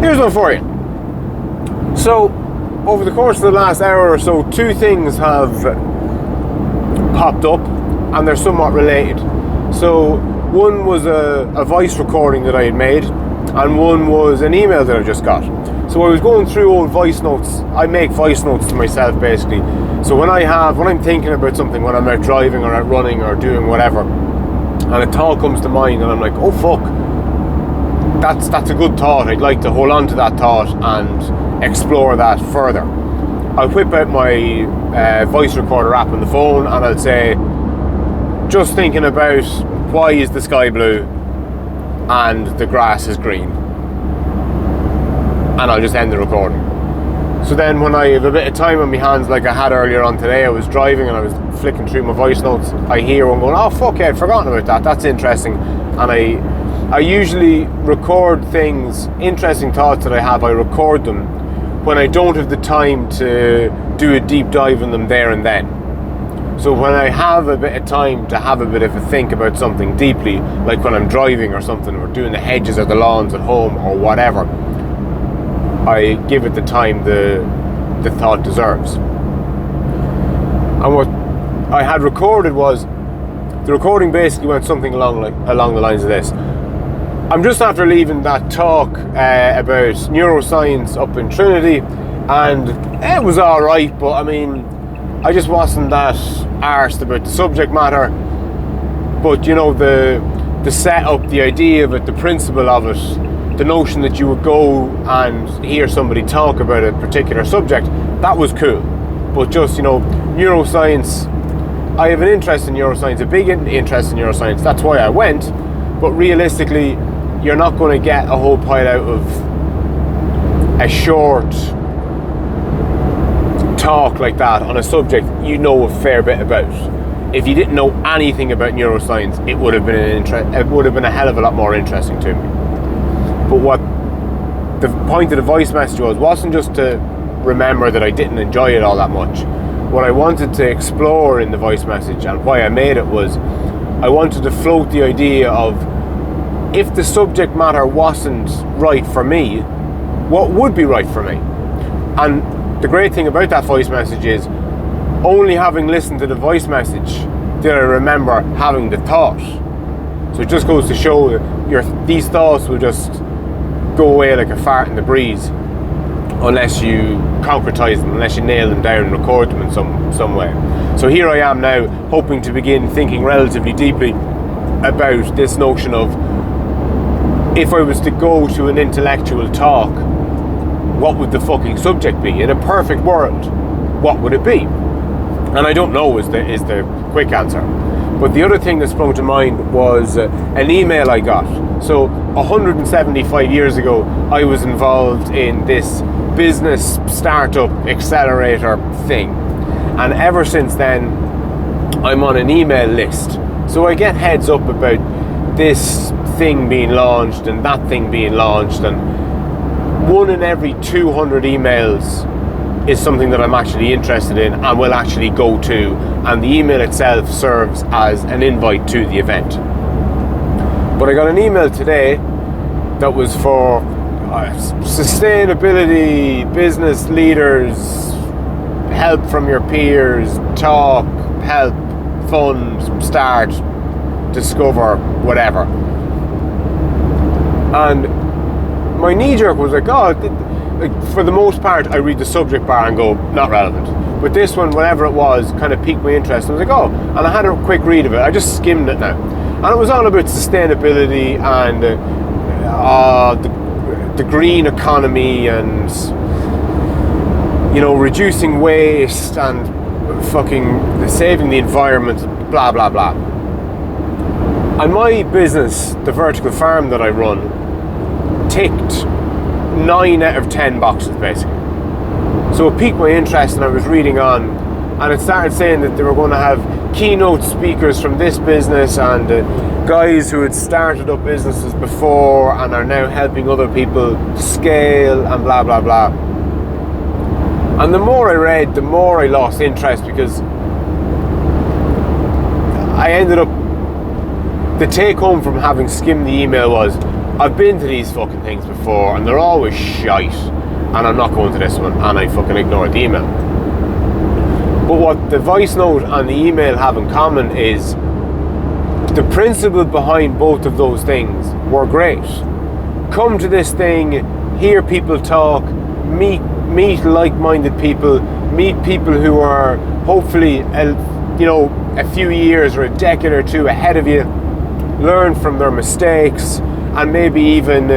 Here's one for you. So, over the course of the last hour or so, two things have popped up, and they're somewhat related. So, one was a voice recording that I had made, and one was an email that I just got. So I was going through old voice notes. I make voice notes to myself, basically. So when I'm thinking about something, when I'm out driving or out running or doing whatever, and a thought comes to mind, and I'm like, oh fuck, that's a good thought. I'd like to hold on to that thought and explore that further. I'll whip out my voice recorder app on the phone, and I'll say, just thinking about why is the sky blue and the grass is green, and I'll just end the recording. So then when I have a bit of time on my hands, like I had earlier on today, I was driving and I was flicking through my voice notes, I hear one going, oh fuck yeah, I'd forgotten about that, that's interesting. And I usually record things, interesting thoughts that I have, I record them when I don't have the time to do a deep dive in them there and then. So when I have a bit of time to have a bit of a think about something deeply, like when I'm driving or something, or doing the hedges or the lawns at home or whatever, I give it the time the thought deserves. And what I had recorded was, the recording basically went something along the lines of this. I'm just after leaving that talk about neuroscience up in Trinity, and it was alright, but I mean, I just wasn't that arsed about the subject matter. But you know, the setup, the idea of it, the principle of it, the notion that you would go and hear somebody talk about a particular subject, that was cool. But just, you know, neuroscience, I have an interest in neuroscience, a big interest in neuroscience, that's why I went. But realistically, you're not going to get a whole pile out of a short talk like that on a subject you know a fair bit about. If you didn't know anything about neuroscience, it would have been a hell of a lot more interesting to me. But what the point of the voice message wasn't just to remember that I didn't enjoy it all that much. What I wanted to explore in the voice message, and why I made it, was I wanted to float the idea of, if the subject matter wasn't right for me, what would be right for me? And the great thing about that voice message is, only having listened to the voice message did I remember having the thought. So it just goes to show that these thoughts will just go away like a fart in the breeze unless you concretize them, unless you nail them down and record them in some way. So here I am now, hoping to begin thinking relatively deeply about this notion of, if I was to go to an intellectual talk, what would the fucking subject be? In a perfect world, what would it be? And I don't know is the quick answer. But the other thing that sprung to mind was an email I got. So 175 years ago, I was involved in this business startup accelerator thing. And ever since then, I'm on an email list. So I get heads up about this thing being launched and that thing being launched, and 1 in every 200 emails is something that I'm actually interested in and will actually go to, and the email itself serves as an invite to the event. But I got an email today that was for sustainability, business leaders, help from your peers, talk, help, fund, start, discover, whatever. And my knee-jerk was like, oh, for the most part, I read the subject bar and go, not relevant. But this one, whatever it was, kind of piqued my interest. I was like, oh, and I had a quick read of it. I just skimmed it now. And it was all about sustainability and the green economy and, you know, reducing waste and fucking saving the environment, blah, blah, blah. And my business, the vertical farm that I run, ticked 9 out of 10 boxes, basically. So it piqued my interest, and I was reading on, and it started saying that they were going to have keynote speakers from this business and guys who had started up businesses before and are now helping other people scale and blah, blah, blah. And the more I read, the more I lost interest, because I ended up, the take home from having skimmed the email was, I've been to these fucking things before and they're always shite, and I'm not going to this one, and I fucking ignore the email. But what the voice note and the email have in common is the principle behind both of those things were great. Come to this thing, hear people talk, meet like-minded people, meet people who are hopefully a few years or a decade or two ahead of you, learn from their mistakes, and maybe even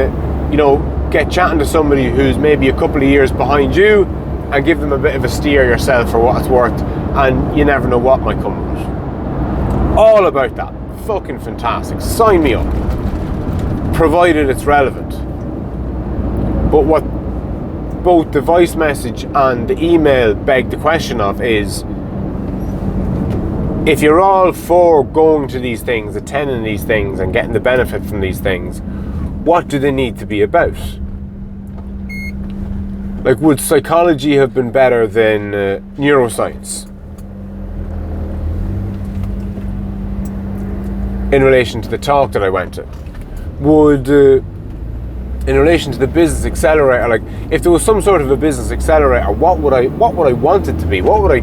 get chatting to somebody who's maybe a couple of years behind you, and give them a bit of a steer yourself for what it's worth, and you never know what might come of it. All about that. Fucking fantastic. Sign me up. Provided it's relevant. But what both the voice message and the email beg the question of is, if you're all for going to these things, attending these things, and getting the benefit from these things, what do they need to be about? Like, would psychology have been better than neuroscience? In relation to the talk that I went to? Would, in relation to the business accelerator, like, if there was some sort of a business accelerator, what would I want it to be? What would I,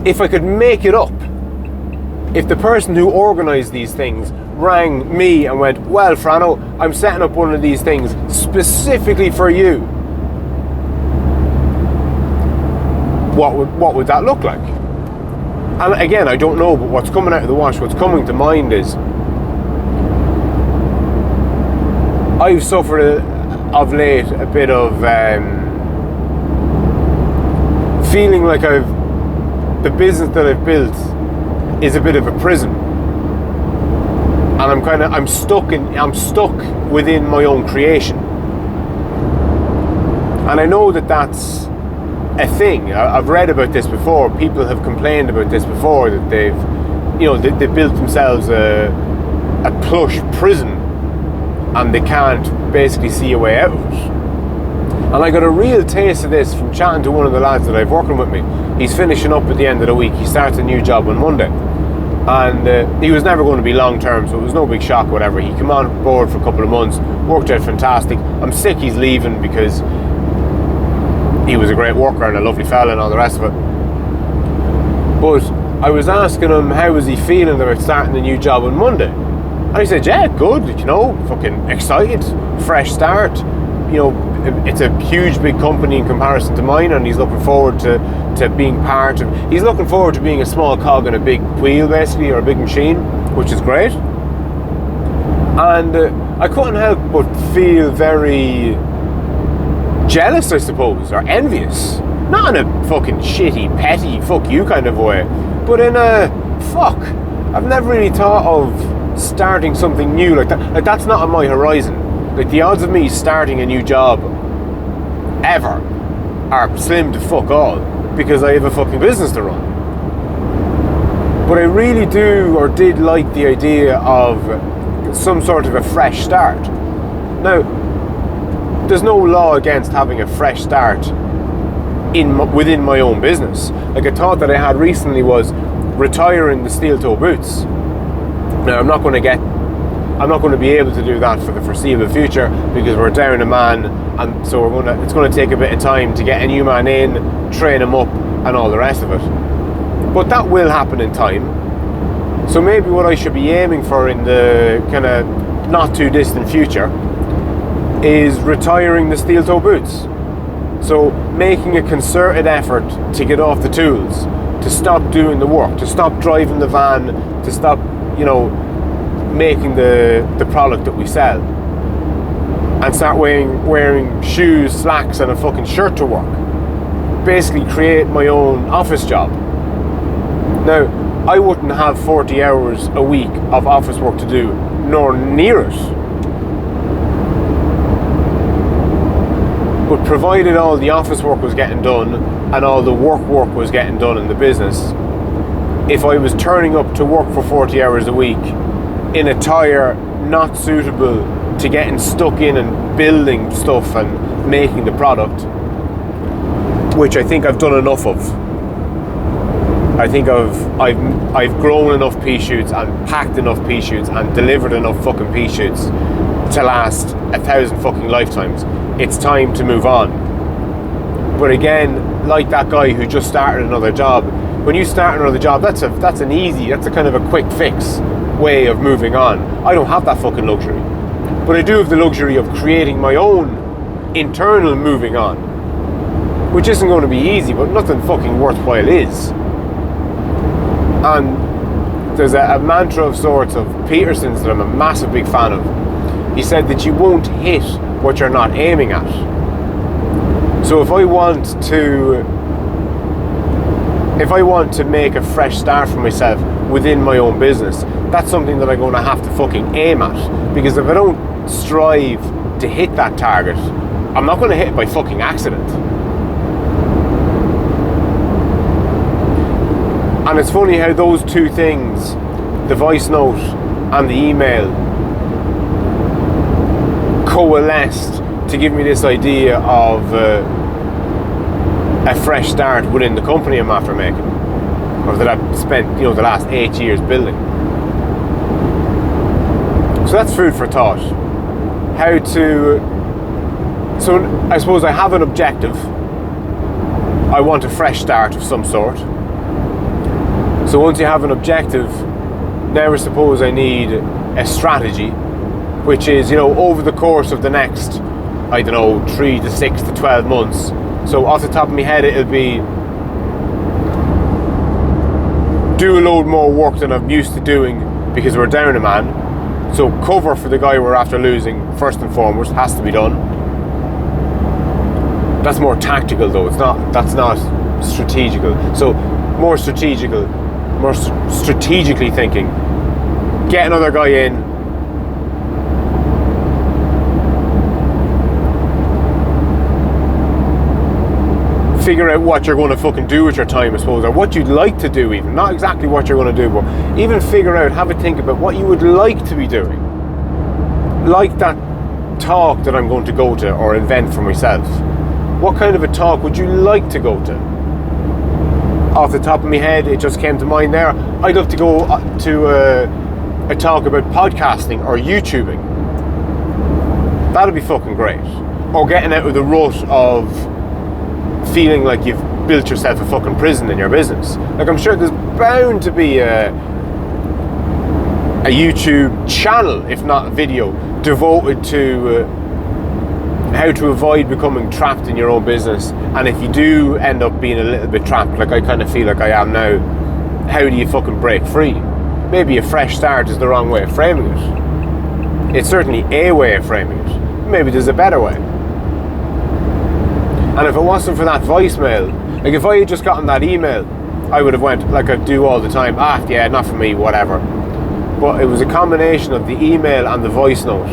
if I could make it up? If the person who organised these things rang me and went, well, Frano, I'm setting up one of these things specifically for you, what would that look like? And again, I don't know, but what's coming out of the wash, what's coming to mind is, I've suffered of late a bit of feeling like the business that I've built is a bit of a prison, and I'm stuck within my own creation. And I know that that's a thing. I've read about this before. People have complained about this before, that they've built themselves a plush prison, and they can't basically see a way out of it. And I got a real taste of this from chatting to one of the lads that I've working with me. He's finishing up at the end of the week. He starts a new job on Monday. And he was never going to be long term, so it was no big shock, whatever. He came on board for a couple of months, worked out fantastic. I'm sick he's leaving because he was a great worker and a lovely fella and all the rest of it. But I was asking him how was he feeling about starting the new job on Monday. And he said, yeah, good, fucking excited, fresh start. It's a huge big company in comparison to mine, and he's looking forward to being part of, he's looking forward to being a small cog in a big wheel, basically, or a big machine, which is great. And I couldn't help but feel very jealous, I suppose, or envious. Not in a fucking shitty, petty, fuck you kind of way, but in a, fuck, I've never really thought of starting something new like that. Like, that's not on my horizon. Like, the odds of me starting a new job ever are slim to fuck all, because I have a fucking business to run. But I really do, or did, like the idea of some sort of a fresh start. Now, there's no law against having a fresh start within my own business. Like, a thought that I had recently was retiring the steel toe boots. Now, I'm not going to be able to do that for the foreseeable future, because we're down a man, and so it's going to take a bit of time to get a new man in, train him up, and all the rest of it. But that will happen in time. So maybe what I should be aiming for in the kind of not too distant future is retiring the steel toe boots. So making a concerted effort to get off the tools, to stop doing the work, to stop driving the van, to stop, making the product that we sell, and start wearing shoes, slacks, and a fucking shirt to work. Basically create my own office job. Now, I wouldn't have 40 hours a week of office work to do, nor near it. But provided all the office work was getting done and all the work was getting done in the business, if I was turning up to work for 40 hours a week in attire not suitable to getting stuck in and building stuff and making the product, which I think I've done enough of. I think I've grown enough pea shoots and packed enough pea shoots and delivered enough fucking pea shoots to last 1,000 fucking lifetimes. It's time to move on. But again, like that guy who just started another job, when you start another job, that's a kind of a quick fix way of moving on. I don't have that fucking luxury. But I do have the luxury of creating my own internal moving on, which isn't going to be easy, but nothing fucking worthwhile is. And there's a mantra of sorts of Peterson's that I'm a massive big fan of. He said that you won't hit what you're not aiming at. So if I want to make a fresh start for myself within my own business, that's something that I'm going to have to fucking aim at. Because if I don't strive to hit that target, I'm not going to hit it by fucking accident. And it's funny how those two things, the voice note and the email, coalesced to give me this idea of a fresh start within the company I'm after making, or that I've spent the last 8 years building. So that's food for thought. So I suppose I have an objective. I want a fresh start of some sort. So once you have an objective, now I suppose I need a strategy, which is, over the course of the next, 3 to 6 to 12 months. So off the top of my head, it'll be do a load more work than I'm used to doing because we're down a man. So cover for the guy we're after losing, first and foremost, has to be done. That's more tactical though, that's not strategical. So more strategically thinking, get another guy in, figure out what you're going to fucking do with your time, I suppose, or what you'd like to do even. Not exactly what you're going to do, but even figure out, have a think about what you would like to be doing. Like that talk that I'm going to go to or invent for myself. What kind of a talk would you like to go to? Off the top of my head, it just came to mind there. I'd love to go to a talk about podcasting or YouTubing. That'd be fucking great. Or getting out of the rut of feeling like you've built yourself a fucking prison in your business. Like, I'm sure there's bound to be a YouTube channel, if not a video, devoted to how to avoid becoming trapped in your own business. And if you do end up being a little bit trapped, like I kind of feel like I am now, how do you fucking break free? Maybe a fresh start is the wrong way of framing it. It's certainly a way of framing it. Maybe there's a better way. And if it wasn't for that voicemail, like if I had just gotten that email, I would have went, like I do all the time, yeah, not for me, whatever. But it was a combination of the email and the voice note.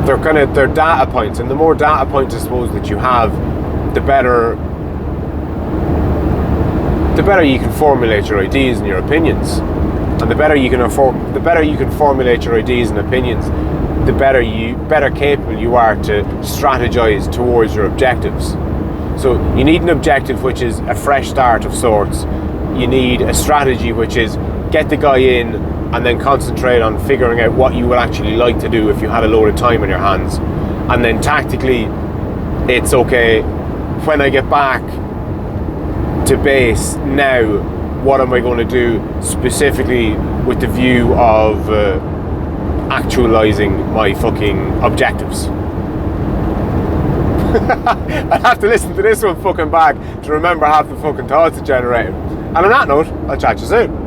They're data points, and the more data points I suppose that you have, the better you can formulate your ideas and your opinions. And the better you can formulate your ideas and opinions, the better capable you are to strategize towards your objectives. So you need an objective which is a fresh start of sorts. You need a strategy which is get the guy in and then concentrate on figuring out what you would actually like to do if you had a load of time on your hands. And then tactically, it's okay, when I get back to base now, what am I going to do specifically with the view of actualizing my fucking objectives? I'll have to listen to this one fucking back to remember half the fucking thoughts it generated. And on that note, I'll chat to you soon.